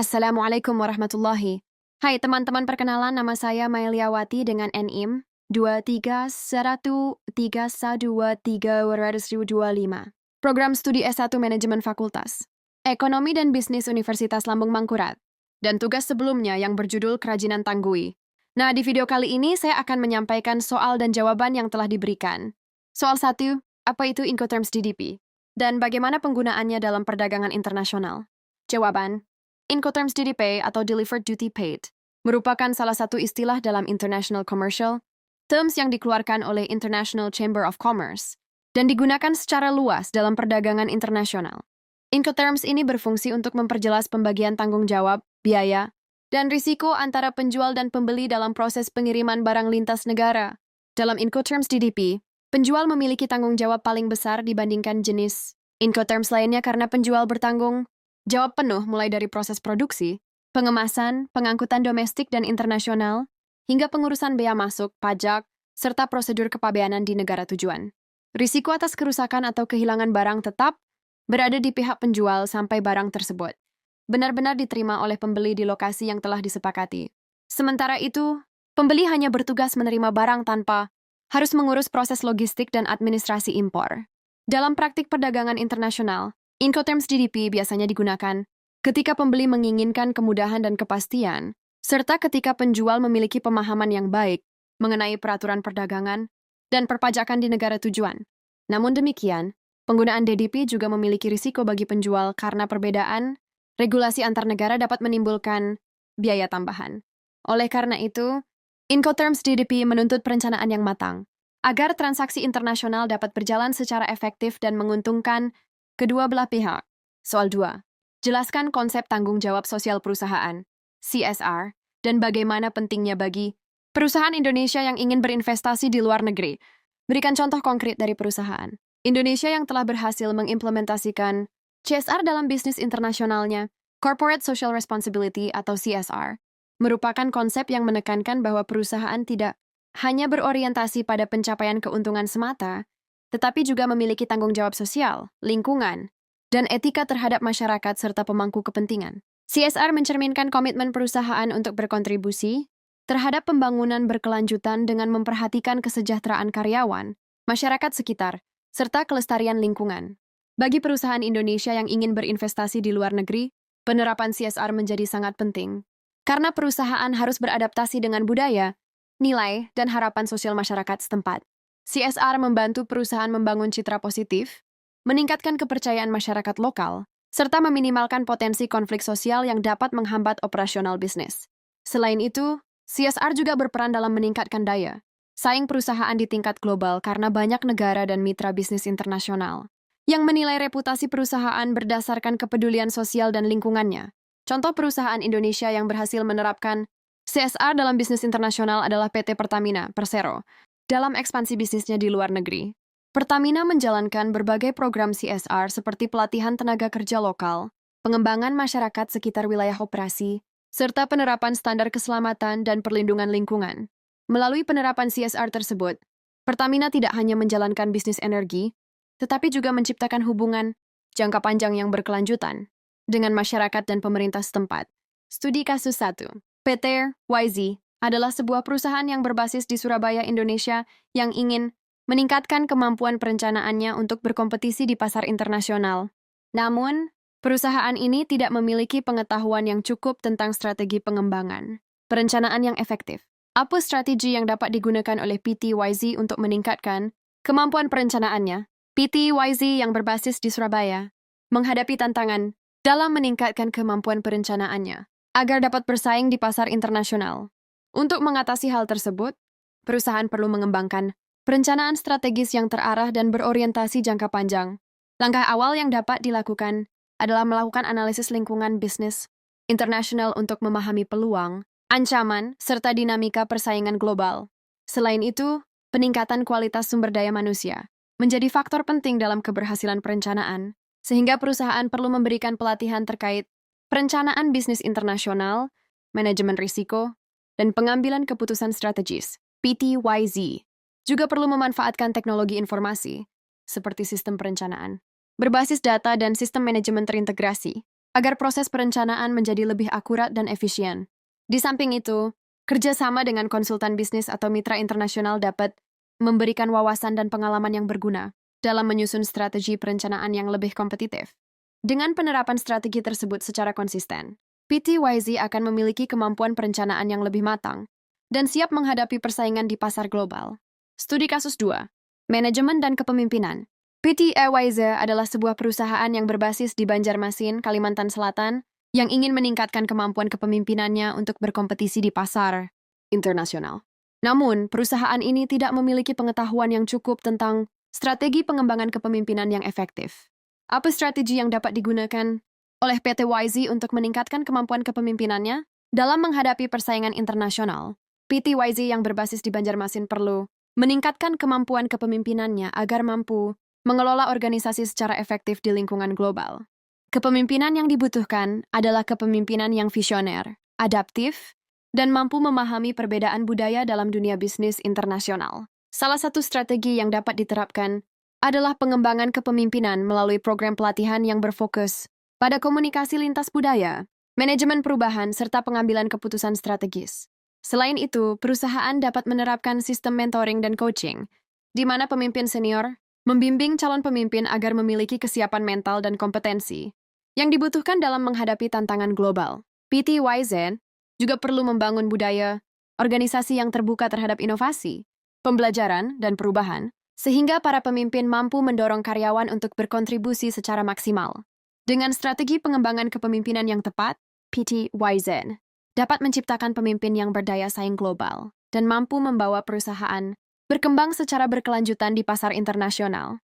Assalamualaikum warahmatullahi. Hai teman-teman, perkenalan, nama saya Mailiawati dengan NIM 231312325. Program Studi S1 Manajemen Fakultas Ekonomi dan Bisnis Universitas Lambung Mangkurat. Dan tugas sebelumnya yang berjudul Kerajinan Tanggui. Nah, di video kali ini saya akan menyampaikan soal dan jawaban yang telah diberikan. Soal 1, apa itu Incoterms DDP? Dan bagaimana penggunaannya dalam perdagangan internasional? Jawaban, Incoterms DDP atau Delivered Duty Paid merupakan salah satu istilah dalam International Commercial Terms yang dikeluarkan oleh International Chamber of Commerce dan digunakan secara luas dalam perdagangan internasional. Incoterms ini berfungsi untuk memperjelas pembagian tanggung jawab, biaya, dan risiko antara penjual dan pembeli dalam proses pengiriman barang lintas negara. Dalam Incoterms DDP, penjual memiliki tanggung jawab paling besar dibandingkan jenis Incoterms lainnya karena penjual bertanggung jawab penuh mulai dari proses produksi, pengemasan, pengangkutan domestik dan internasional, hingga pengurusan bea masuk, pajak, serta prosedur kepabeanan di negara tujuan. Risiko atas kerusakan atau kehilangan barang tetap berada di pihak penjual sampai barang tersebut benar-benar diterima oleh pembeli di lokasi yang telah disepakati. Sementara itu, pembeli hanya bertugas menerima barang tanpa harus mengurus proses logistik dan administrasi impor. Dalam praktik perdagangan internasional, Incoterms DDP biasanya digunakan ketika pembeli menginginkan kemudahan dan kepastian, serta ketika penjual memiliki pemahaman yang baik mengenai peraturan perdagangan dan perpajakan di negara tujuan. Namun demikian, penggunaan DDP juga memiliki risiko bagi penjual karena perbedaan regulasi antar negara dapat menimbulkan biaya tambahan. Oleh karena itu, Incoterms DDP menuntut perencanaan yang matang agar transaksi internasional dapat berjalan secara efektif dan menguntungkan kedua belah pihak. Soal 2. Jelaskan konsep tanggung jawab sosial perusahaan, CSR, dan bagaimana pentingnya bagi perusahaan Indonesia yang ingin berinvestasi di luar negeri. Berikan contoh konkret dari perusahaan Indonesia yang telah berhasil mengimplementasikan CSR dalam bisnis internasionalnya. Corporate Social Responsibility atau CSR merupakan konsep yang menekankan bahwa perusahaan tidak hanya berorientasi pada pencapaian keuntungan semata, tetapi juga memiliki tanggung jawab sosial, lingkungan, dan etika terhadap masyarakat serta pemangku kepentingan. CSR mencerminkan komitmen perusahaan untuk berkontribusi terhadap pembangunan berkelanjutan dengan memperhatikan kesejahteraan karyawan, masyarakat sekitar, serta kelestarian lingkungan. Bagi perusahaan Indonesia yang ingin berinvestasi di luar negeri, penerapan CSR menjadi sangat penting, karena perusahaan harus beradaptasi dengan budaya, nilai, dan harapan sosial masyarakat setempat. CSR membantu perusahaan membangun citra positif, meningkatkan kepercayaan masyarakat lokal, serta meminimalkan potensi konflik sosial yang dapat menghambat operasional bisnis. Selain itu, CSR juga berperan dalam meningkatkan daya saing perusahaan di tingkat global karena banyak negara dan mitra bisnis internasional yang menilai reputasi perusahaan berdasarkan kepedulian sosial dan lingkungannya. Contoh perusahaan Indonesia yang berhasil menerapkan CSR dalam bisnis internasional adalah PT Pertamina, Persero. Dalam ekspansi bisnisnya di luar negeri, Pertamina menjalankan berbagai program CSR seperti pelatihan tenaga kerja lokal, pengembangan masyarakat sekitar wilayah operasi, serta penerapan standar keselamatan dan perlindungan lingkungan. Melalui penerapan CSR tersebut, Pertamina tidak hanya menjalankan bisnis energi, tetapi juga menciptakan hubungan jangka panjang yang berkelanjutan dengan masyarakat dan pemerintah setempat. Studi kasus 1. PT YZ adalah sebuah perusahaan yang berbasis di Surabaya, Indonesia, yang ingin meningkatkan kemampuan perencanaannya untuk berkompetisi di pasar internasional. Namun, perusahaan ini tidak memiliki pengetahuan yang cukup tentang strategi pengembangan, perencanaan yang efektif. Apa strategi yang dapat digunakan oleh PT YZ untuk meningkatkan kemampuan perencanaannya? PT YZ yang berbasis di Surabaya menghadapi tantangan dalam meningkatkan kemampuan perencanaannya agar dapat bersaing di pasar internasional. Untuk mengatasi hal tersebut, perusahaan perlu mengembangkan perencanaan strategis yang terarah dan berorientasi jangka panjang. Langkah awal yang dapat dilakukan adalah melakukan analisis lingkungan bisnis internasional untuk memahami peluang, ancaman, serta dinamika persaingan global. Selain itu, peningkatan kualitas sumber daya manusia menjadi faktor penting dalam keberhasilan perencanaan, sehingga perusahaan perlu memberikan pelatihan terkait perencanaan bisnis internasional, manajemen risiko, dan pengambilan keputusan strategis. PT YZ juga perlu memanfaatkan teknologi informasi, seperti sistem perencanaan berbasis data dan sistem manajemen terintegrasi, agar proses perencanaan menjadi lebih akurat dan efisien. Di samping itu, kerjasama dengan konsultan bisnis atau mitra internasional dapat memberikan wawasan dan pengalaman yang berguna dalam menyusun strategi perencanaan yang lebih kompetitif. Dengan penerapan strategi tersebut secara konsisten, PTYZ akan memiliki kemampuan perencanaan yang lebih matang dan siap menghadapi persaingan di pasar global. Studi kasus 2. Manajemen dan Kepemimpinan. PTYZ adalah sebuah perusahaan yang berbasis di Banjarmasin, Kalimantan Selatan, yang ingin meningkatkan kemampuan kepemimpinannya untuk berkompetisi di pasar internasional. Namun, perusahaan ini tidak memiliki pengetahuan yang cukup tentang strategi pengembangan kepemimpinan yang efektif. Apa strategi yang dapat digunakan oleh PTYZ untuk meningkatkan kemampuan kepemimpinannya? Dalam menghadapi persaingan internasional, PTYZ yang berbasis di Banjarmasin perlu meningkatkan kemampuan kepemimpinannya agar mampu mengelola organisasi secara efektif di lingkungan global. Kepemimpinan yang dibutuhkan adalah kepemimpinan yang visioner, adaptif, dan mampu memahami perbedaan budaya dalam dunia bisnis internasional. Salah satu strategi yang dapat diterapkan adalah pengembangan kepemimpinan melalui program pelatihan yang berfokus pada komunikasi lintas budaya, manajemen perubahan, serta pengambilan keputusan strategis. Selain itu, perusahaan dapat menerapkan sistem mentoring dan coaching, di mana pemimpin senior membimbing calon pemimpin agar memiliki kesiapan mental dan kompetensi yang dibutuhkan dalam menghadapi tantangan global. PTYZ juga perlu membangun budaya organisasi yang terbuka terhadap inovasi, pembelajaran, dan perubahan, sehingga para pemimpin mampu mendorong karyawan untuk berkontribusi secara maksimal. Dengan strategi pengembangan kepemimpinan yang tepat, PTYZ dapat menciptakan pemimpin yang berdaya saing global dan mampu membawa perusahaan berkembang secara berkelanjutan di pasar internasional.